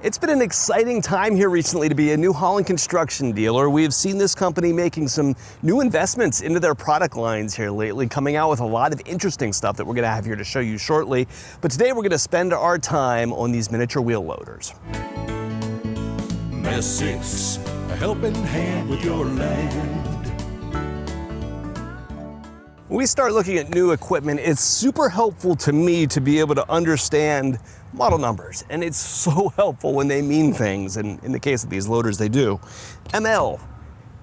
It's been an exciting time here recently to be a New Holland construction dealer. We have seen this company making some new investments into their product lines here lately, coming out with a lot of interesting stuff that we're going to have here to show you shortly. But today we're going to spend our time on these miniature wheel loaders. Essex, a helping hand with your land. When we start looking at new equipment, it's super helpful to me to be able to understand model numbers, and it's so helpful when they mean things, and in the case of these loaders, they do. ML,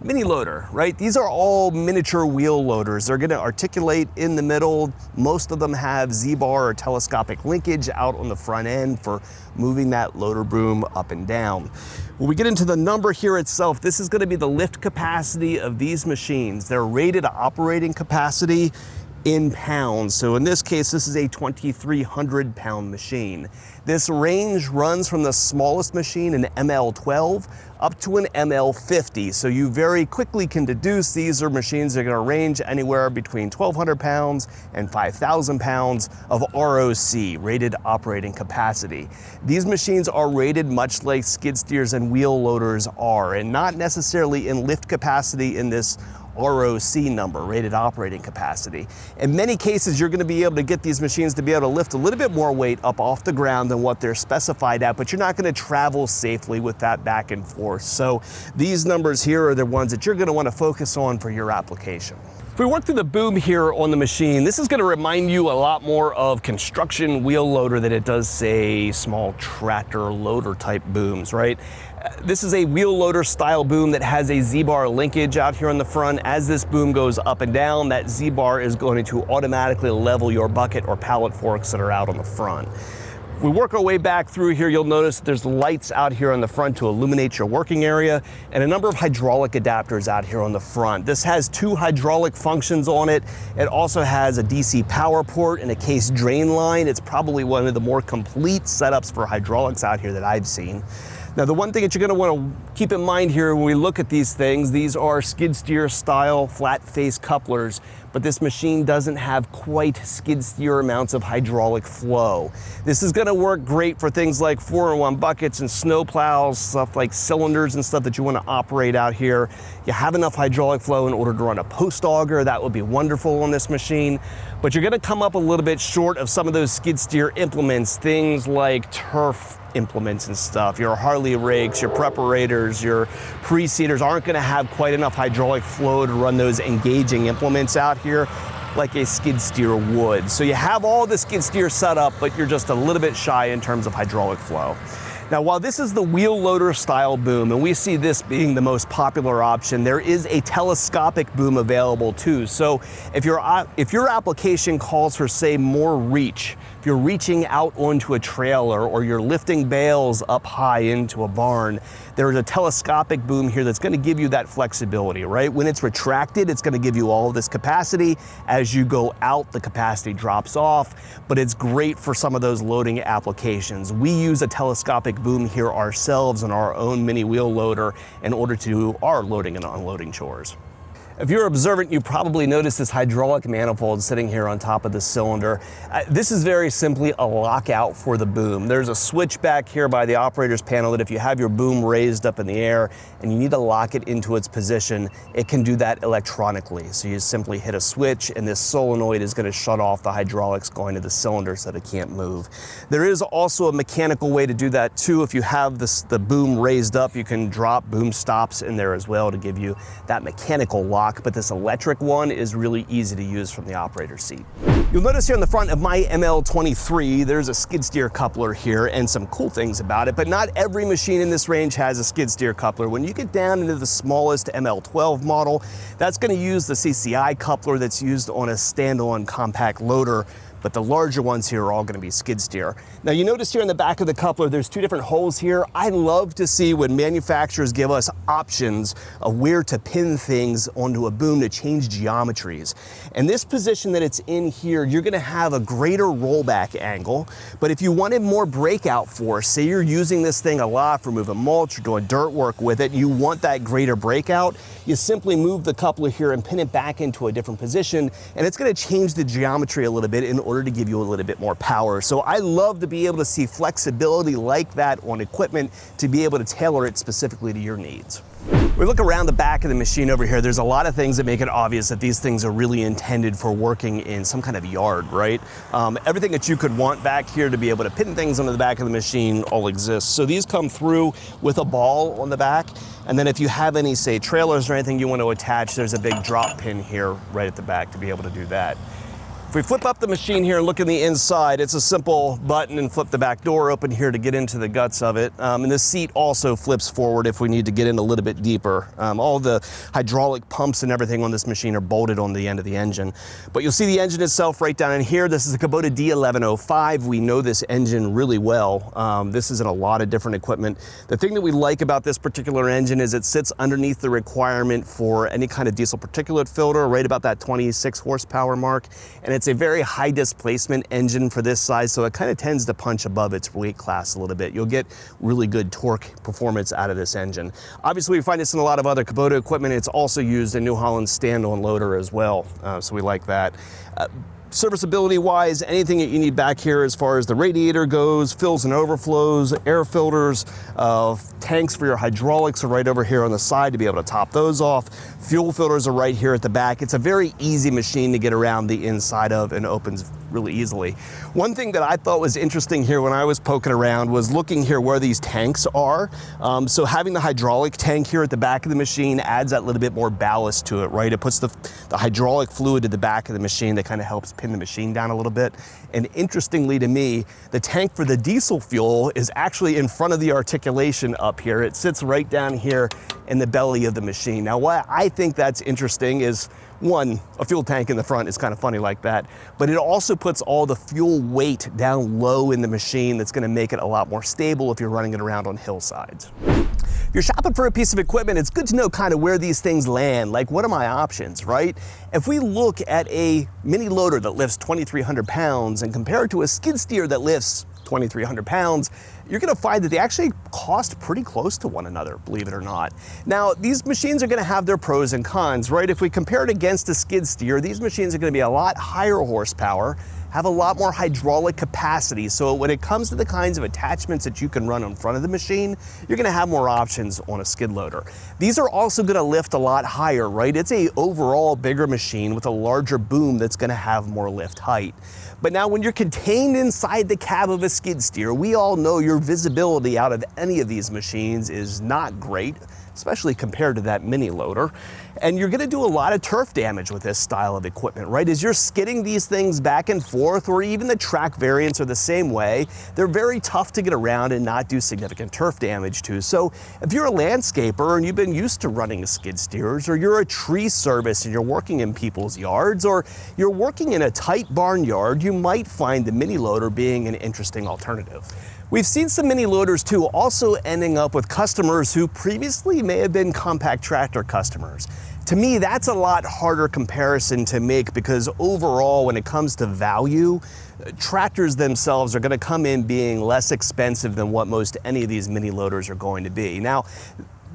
mini loader, right? These are all miniature wheel loaders. They're gonna articulate in the middle. Most of them have Z-bar or telescopic linkage out on the front end for moving that loader boom up and down. When we get into the number here itself, this is gonna be the lift capacity of these machines. They're rated operating capacity in pounds. So in this case, this is a 2,300 pound machine. This range runs from the smallest machine, an ML12, up to an ML50. So you very quickly can deduce these are machines that are gonna range anywhere between 1,200 pounds and 5,000 pounds of ROC, rated operating capacity. These machines are rated much like skid steers and wheel loaders are, and not necessarily in lift capacity in this ROC number, rated operating capacity. In many cases, you're going to be able to get these machines to be able to lift a little bit more weight up off the ground than what they're specified at, but you're not going to travel safely with that back and forth. So these numbers here are the ones that you're going to want to focus on for your application. If we work through the boom here on the machine, this is going to remind you a lot more of construction wheel loader than it does, say, small tractor loader type booms, right? This is a wheel loader style boom that has a Z-bar linkage out here on the front. As this boom goes up and down, that Z-bar is going to automatically level your bucket or pallet forks that are out on the front. If we work our way back through here, you'll notice there's lights out here on the front to illuminate your working area, and a number of hydraulic adapters out here on the front. This has 2 hydraulic functions on it. It also has a DC power port and a case drain line. It's probably one of the more complete setups for hydraulics out here that I've seen. Now, the one thing that you're going to want to keep in mind here when we look at these things, these are skid steer style flat face couplers, but this machine doesn't have quite skid steer amounts of hydraulic flow. This is going to work great for things like 4-in-1 buckets and snow plows, stuff like cylinders and stuff that you want to operate out here. You have enough hydraulic flow in order to run a post auger. That would be wonderful on this machine, but you're going to come up a little bit short of some of those skid steer implements, things like turf implements and stuff. Your Harley rakes, your preparators, your pre-seeders aren't going to have quite enough hydraulic flow to run those engaging implements out here like a skid steer would. So you have all the skid steer set up, but you're just a little bit shy in terms of hydraulic flow. Now, while this is the wheel loader style boom, and we see this being the most popular option, there is a telescopic boom available too. So if your application calls for, say, more reach, if you're reaching out onto a trailer or you're lifting bales up high into a barn, there's a telescopic boom here that's going to give you that flexibility, right? When it's retracted, it's going to give you all of this capacity. As you go out, the capacity drops off, but it's great for some of those loading applications. We use a telescopic boom here ourselves on our own mini wheel loader in order to do our loading and unloading chores. If you're observant, you probably noticed this hydraulic manifold sitting here on top of the cylinder. This is very simply a lockout for the boom. There's a switch back here by the operator's panel that if you have your boom raised up in the air and you need to lock it into its position, it can do that electronically. So you simply hit a switch and this solenoid is going to shut off the hydraulics going to the cylinder so that it can't move. There is also a mechanical way to do that too. If you have the boom raised up, you can drop boom stops in there as well to give you that mechanical lock. But this electric one is really easy to use from the operator's seat. You'll notice here on the front of my ML23, there's a skid steer coupler here and some cool things about it, but not every machine in this range has a skid steer coupler. When you get down into the smallest ML12 model, that's going to use the CCI coupler that's used on a standalone compact loader, but the larger ones here are all going to be skid steer. Now, you notice here in the back of the coupler, there's 2 different holes here. I love to see when manufacturers give us options of where to pin things onto a boom to change geometries. And this position that it's in here, you're going to have a greater rollback angle, but if you wanted more breakout force, say you're using this thing a lot for moving mulch or doing dirt work with it, you want that greater breakout, you simply move the coupler here and pin it back into a different position, and it's going to change the geometry a little bit in order to give you a little bit more power. So I love to be able to see flexibility like that on equipment to be able to tailor it specifically to your needs. We look around the back of the machine over here, there's a lot of things that make it obvious that these things are really intended for working in some kind of yard, right? Everything that you could want back here to be able to pin things onto the back of the machine all exists. So these come through with a ball on the back. And then if you have any, say, trailers or anything you want to attach, there's a big drop pin here right at the back to be able to do that. If we flip up the machine here and look in the inside, it's a simple button and flip the back door open here to get into the guts of it. And the seat also flips forward if we need to get in a little bit deeper. All the hydraulic pumps and everything on this machine are bolted on the end of the engine. But you'll see the engine itself right down in here. This is a Kubota D1105. We know this engine really well. This is in a lot of different equipment. The thing that we like about this particular engine is it sits underneath the requirement for any kind of diesel particulate filter, right about that 26 horsepower mark. And it's a very high displacement engine for this size, so it kind of tends to punch above its weight class a little bit. You'll get really good torque performance out of this engine. Obviously, we find this in a lot of other Kubota equipment. It's also used in New Holland's stand-on loader as well, so we like that. Serviceability wise, anything that you need back here as far as the radiator goes, fills and overflows, air filters, tanks for your hydraulics are right over here on the side to be able to top those off. Fuel filters are right here at the back. It's a very easy machine to get around the inside of and opens really easily. One thing that I thought was interesting here when I was poking around was looking here where these tanks are. So having the hydraulic tank here at the back of the machine adds that little bit more ballast to it, right? It puts the hydraulic fluid to the back of the machine that kind of helps pin the machine down a little bit. And interestingly to me, the tank for the diesel fuel is actually in front of the articulation up here. It sits right down here in the belly of the machine. Now, why I think that's interesting is, one, a fuel tank in the front is kind of funny like that, but it also puts all the fuel weight down low in the machine that's going to make it a lot more stable if you're running it around on hillsides. If you're shopping for a piece of equipment, it's good to know kind of where these things land, like what are my options, right? If we look at a mini loader that lifts 2,300 pounds and compare it to a skid steer that lifts 2,300 pounds, you're gonna find that they actually cost pretty close to one another, believe it or not. Now, these machines are gonna have their pros and cons, right? If we compare it against a skid steer, these machines are gonna be a lot higher horsepower, have a lot more hydraulic capacity. So when it comes to the kinds of attachments that you can run in front of the machine, you're gonna have more options on a skid loader. These are also gonna lift a lot higher, right? It's a overall bigger machine with a larger boom that's gonna have more lift height. But now when you're contained inside the cab of a skid steer, we all know your visibility out of any of these machines is not great, especially compared to that mini loader. And you're gonna do a lot of turf damage with this style of equipment, right? As you're skidding these things back and forth, or even the track variants are the same way, they're very tough to get around and not do significant turf damage to. So if you're a landscaper and you've been used to running skid steers, or you're a tree service and you're working in people's yards, or you're working in a tight barnyard, you might find the mini loader being an interesting alternative. We've seen some mini loaders too also ending up with customers who previously may have been compact tractor customers. To me, that's a lot harder comparison to make because overall, when it comes to value, tractors themselves are going to come in being less expensive than what most any of these mini loaders are going to be. Now,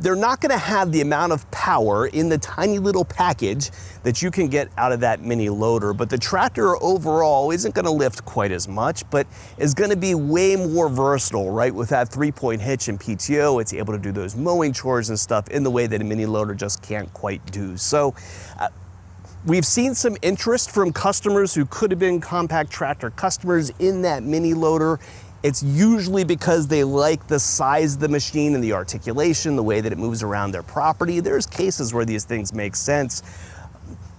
they're not going to have the amount of power in the tiny little package that you can get out of that mini loader, but the tractor overall isn't going to lift quite as much, but is going to be way more versatile, right? With that 3-point hitch and PTO, it's able to do those mowing chores and stuff in the way that a mini loader just can't quite do. So we've seen some interest from customers who could have been compact tractor customers in that mini loader. It's usually because they like the size of the machine and the articulation, the way that it moves around their property. There's cases where these things make sense,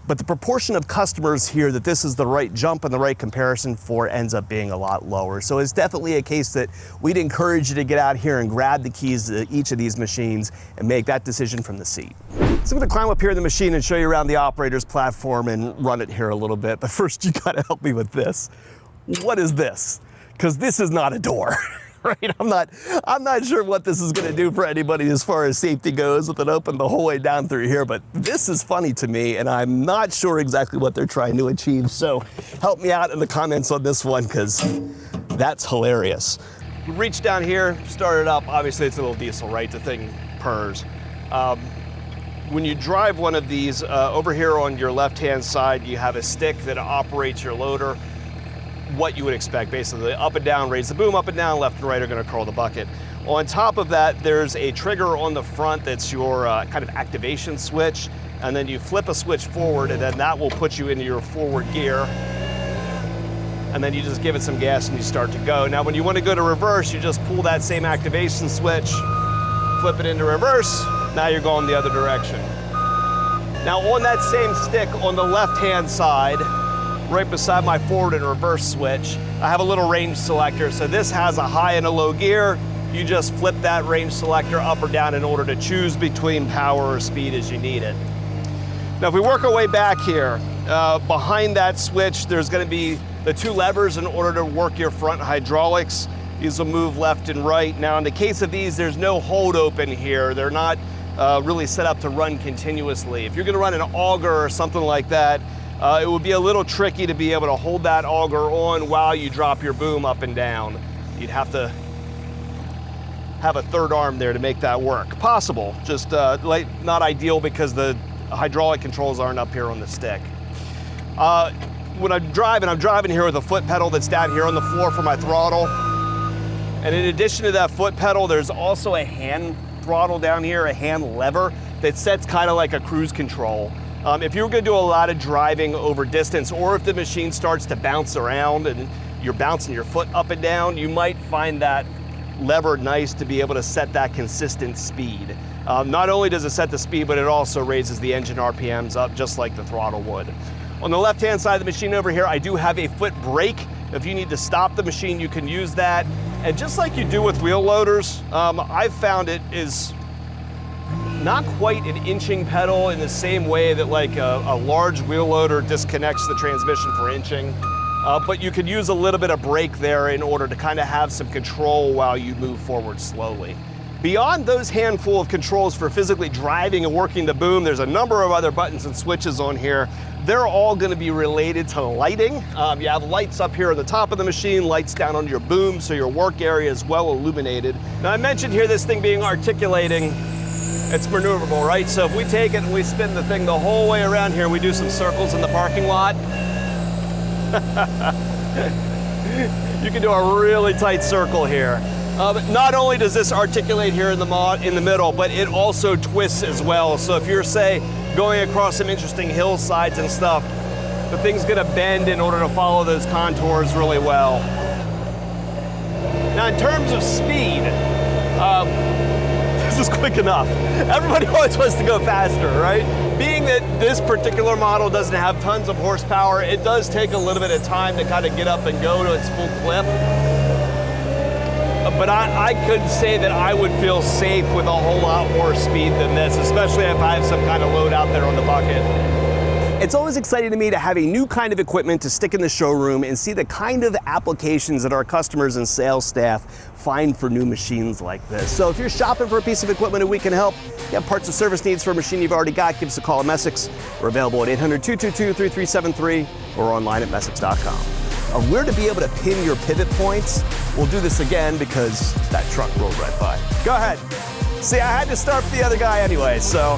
but the proportion of customers here that this is the right jump and the right comparison for ends up being a lot lower. So it's definitely a case that we'd encourage you to get out here and grab the keys to each of these machines and make that decision from the seat. So I'm gonna climb up here in the machine and show you around the operator's platform and run it here a little bit, but first you gotta help me with this. What is this? Because this is not a door, right? I'm not sure what this is gonna do for anybody as far as safety goes with it open the whole way down through here, but this is funny to me and I'm not sure exactly what they're trying to achieve. So help me out in the comments on this one because that's hilarious. We reach down here, start it up. Obviously it's a little diesel, right? The thing purrs. When you drive one of these, over here on your left-hand side, you have a stick that operates your loader. what you would expect. Basically, up and down, raise the boom, up and down, left and right are gonna curl the bucket. On top of that, there's a trigger on the front that's your kind of activation switch, and then you flip a switch forward, and then that will put you into your forward gear. And then you just give it some gas and you start to go. Now, when you want to go to reverse, you just pull that same activation switch, flip it into reverse, now you're going the other direction. Now, on that same stick on the left-hand side, right beside my forward and reverse switch, I have a little range selector. So this has a high and a low gear. You just flip that range selector up or down in order to choose between power or speed as you need it. Now, if we work our way back here, behind that switch, there's going to be the two levers in order to work your front hydraulics. These will move left and right. Now, in the case of these, there's no hold open here. They're not really set up to run continuously. If you're going to run an auger or something like that, it would be a little tricky to be able to hold that auger on while you drop your boom up and down. You'd have to have a third arm there to make that work. Possible, just not ideal because the hydraulic controls aren't up here on the stick. When I'm driving here with a foot pedal that's down here on the floor for my throttle. And in addition to that foot pedal, there's also a hand throttle down here, a hand lever that sets kind of like a cruise control. If you're gonna do a lot of driving over distance, or if the machine starts to bounce around and you're bouncing your foot up and down, you might find that lever nice to be able to set that consistent speed. Not only does it set the speed, but it also raises the engine RPMs up just like the throttle would. On the left-hand side of the machine over here, I do have a foot brake. If you need to stop the machine, you can use that. And just like you do with wheel loaders, I've found it is not quite an inching pedal in the same way that like a large wheel loader disconnects the transmission for inching. But you could use a little bit of brake there in order to kind of have some control while you move forward slowly. Beyond those handful of controls for physically driving and working the boom, there's a number of other buttons and switches on here. They're all going to be related to lighting. You have lights up here at the top of the machine, lights down on your boom, so your work area is well illuminated. Now, I mentioned here this thing being articulating. It's maneuverable, right? So if we take it and we spin the thing the whole way around here, we do some circles in the parking lot. You can do a really tight circle here. But not only does this articulate here in the middle, but it also twists as well. So if you're, say, going across some interesting hillsides and stuff, the thing's gonna bend in order to follow those contours really well. Now, in terms of speed, this is quick enough. Everybody always wants to go faster, right? Being that this particular model doesn't have tons of horsepower, it does take a little bit of time to kind of get up and go to its full clip. But I could say that I would feel safe with a whole lot more speed than this, especially if I have some kind of load out there on the bucket. It's always exciting to me to have a new kind of equipment to stick in the showroom and see the kind of applications that our customers and sales staff find for new machines like this. So if you're shopping for a piece of equipment and we can help, you have parts or service needs for a machine you've already got, give us a call at Messick's. We're available at 800-222-3373 or online at Messicks.com. We're to be able to pin your pivot points. We'll do this again because that truck rolled right by. Go ahead. See, I had to start for the other guy anyway, so.